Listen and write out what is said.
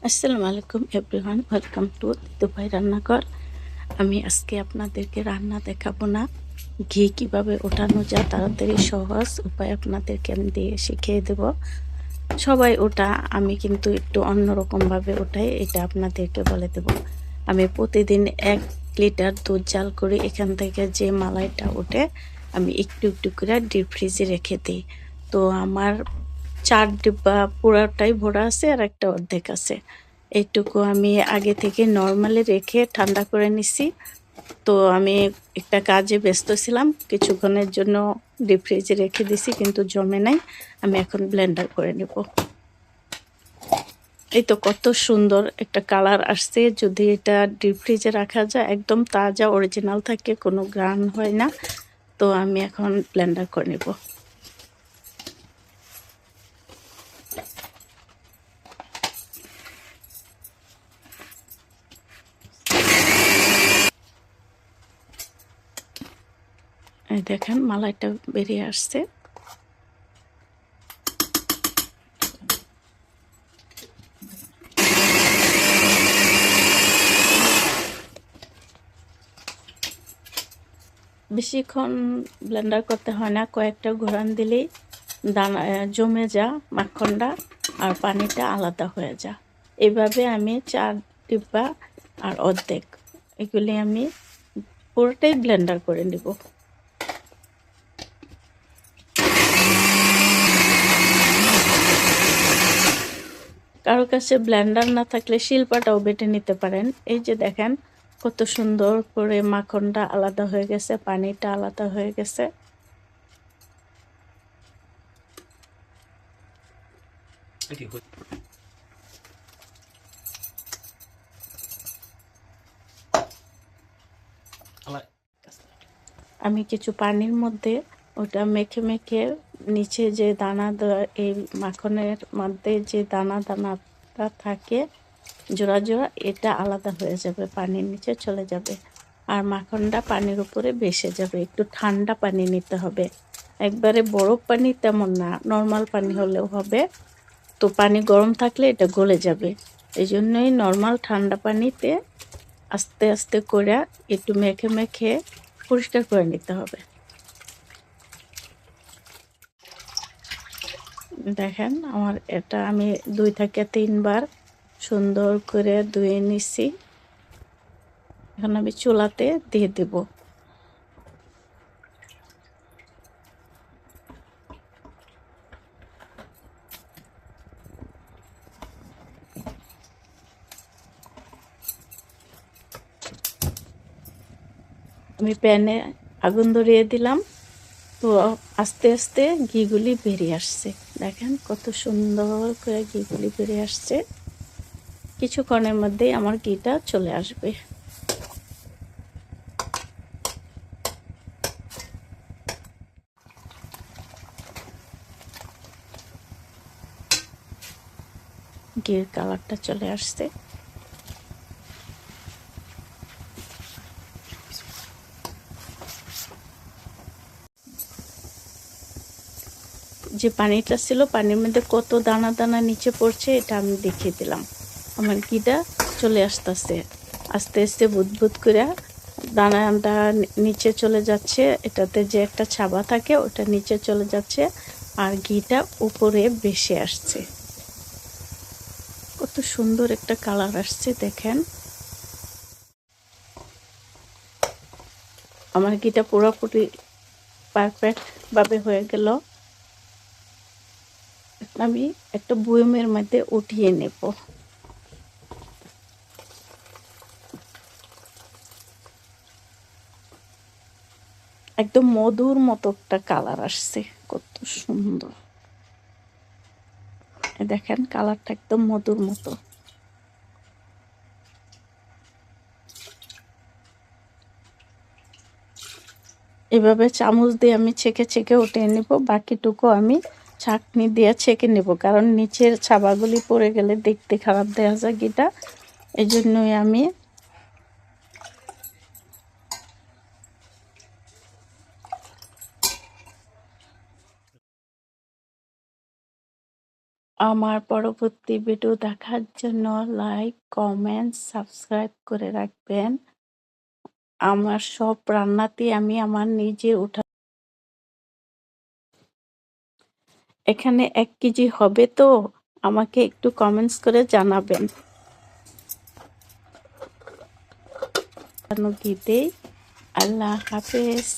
আসসালামু আলাইকুম everyone, welcome to Dubai রান্নাঘর। আমি আজকে আপনাদেরকে রান্না দেখাবো না, ঘি কিভাবে ওঠানো যায় তাড়াতাড়ি সহজ উপায় আপনাদেরকে আমি দিয়ে শিখিয়ে দেব। সবাই ওটা, আমি কিন্তু একটু অন্যরকমভাবে ওঠাই, এটা আপনাদেরকে বলে দেব। আমি প্রতিদিন 1 লিটার দুধ জাল করে এখান থেকে যে মালাইটা ওঠে আমি একটু একটু করে ডিপ ফ্রিজে রেখে দিই। তো আমার 4 ডিব্বা পুরাটাই ভরা আছে আর একটা অর্ধেক আছে। এইটুকু আমি আগে থেকে নরমালি রেখে ঠান্ডা করে নিছি। তো আমি একটা কাজে ব্যস্ত ছিলাম, কিছুক্ষণের জন্য ডিপ ফ্রিজে রেখে দিছি, কিন্তু জমে নাই। আমি এখন ব্লেন্ডার করে নেব। এই তো কত সুন্দর একটা কালার আসছে। যদি এটা ডিপ ফ্রিজে রাখা যায় একদম তাজা অরিজিনাল থাকে, কোনো গ্রান হয় না। তো আমি এখন ব্লেন্ডার করে নেব। এই দেখেন মালাইটা বেরিয়ে আসছে। বেশিক্ষণ ব্লেন্ডার করতে হয় না, কয়েকটা ঘোরান দিলেই দানা জমে যা মাখনটা আর পানিটা আলাদা হয়ে যা। এইভাবে আমি 4 ডিব্বা আর অর্ধেক এগুলি আমি পুরোটাই ব্লেন্ডার করে নিব। কারো কাছে ব্লেন্ডার না থাকলে শিলপাটাও বেটে নিতে পারেন। এই যে দেখেন কত সুন্দর করে মাখনটা আলাদা হয়ে গেছে, পানিটা আলাদা হয়ে গেছে। আমি কিছু পানির মধ্যে ওটা মেখে মেখে নিচে যে দানা এই মাখনের মধ্যে যে দানা দানাটা থাকে জোড়া জোড়া, এটা আলাদা হয়ে যাবে, পানির নিচে চলে যাবে আর মাখনটা পানির উপরে ভেসে যাবে। একটু ঠান্ডা পানি নিতে হবে, একবারে বরফ পানি তেমন না, নর্মাল পানি হলেও হবে। তো পানি গরম থাকলে এটা গলে যাবে, এই জন্যই নর্মাল ঠান্ডা পানিতে আস্তে আস্তে করে একটু মেখে মেখে পরিষ্কার করে নিতে হবে। দেখেন আমার এটা আমি 2 থেকে 3 বার সুন্দর করে ধুয়ে নিছি। এখন আমি চুলাতে দিয়ে দেব। আমি প্যানে আগুন ধরিয়ে দিলাম। তো আস্তে আস্তে ঘিগুলি বেরিয়ে আসছে, দেখেন কত সুন্দর করে ঘিগুলি বেরিয়ে আসছে। কিছুক্ষণের মধ্যেই আমার ঘিটা চলে আসবে। ঘির কালারটা চলে আসছে। যে পানিটা ছিল পানির মধ্যে কত দানা দানা নিচে পড়ছে এটা আমি দেখিয়ে দিলাম। আমার ঘিটা চলে আসতেছে আস্তে আস্তে বুদবুদ করে, দানাটা নিচে চলে যাচ্ছে, এটাতে যে একটা ছাবা থাকে ওটা নিচে চলে যাচ্ছে আর ঘিটা উপরে ভেসে আসছে। কত সুন্দর একটা কালার আসছে দেখেন। আমার ঘিটা পুরোপুরি পারফেক্ট ভাবে হয়ে গেল। আমি একটা বয়মের মধ্যে উঠিয়ে নেব। একদম মধুর মতো একটা কালার আসছে, কত সুন্দর। দেখেন কালারটা একদম মধুর মতো। এভাবে চামচ দিয়ে আমি ছেঁকে ছেঁকে উঠিয়ে নেব, বাকিটুকু আমি ছাঁকনি দিয়ে ছেঁকে নেব, কারণ নিচের ছাবাগুলি পড়ে গেলে দেখতে খারাপ দেখা যায় ঘিটা। এই জন্যই আমি আমার পরবর্তী ভিডিও দেখার জন্য লাইক, কমেন্ট, সাবস্ক্রাইব করে রাখবেন। আমার সব রান্নাতেই আমি আমার নিজে এখানে 1 কেজি হবে তো আমাকে একটু কমেন্টস করে জানাবেন। ঘি দেই। আল্লাহ হাফেজ।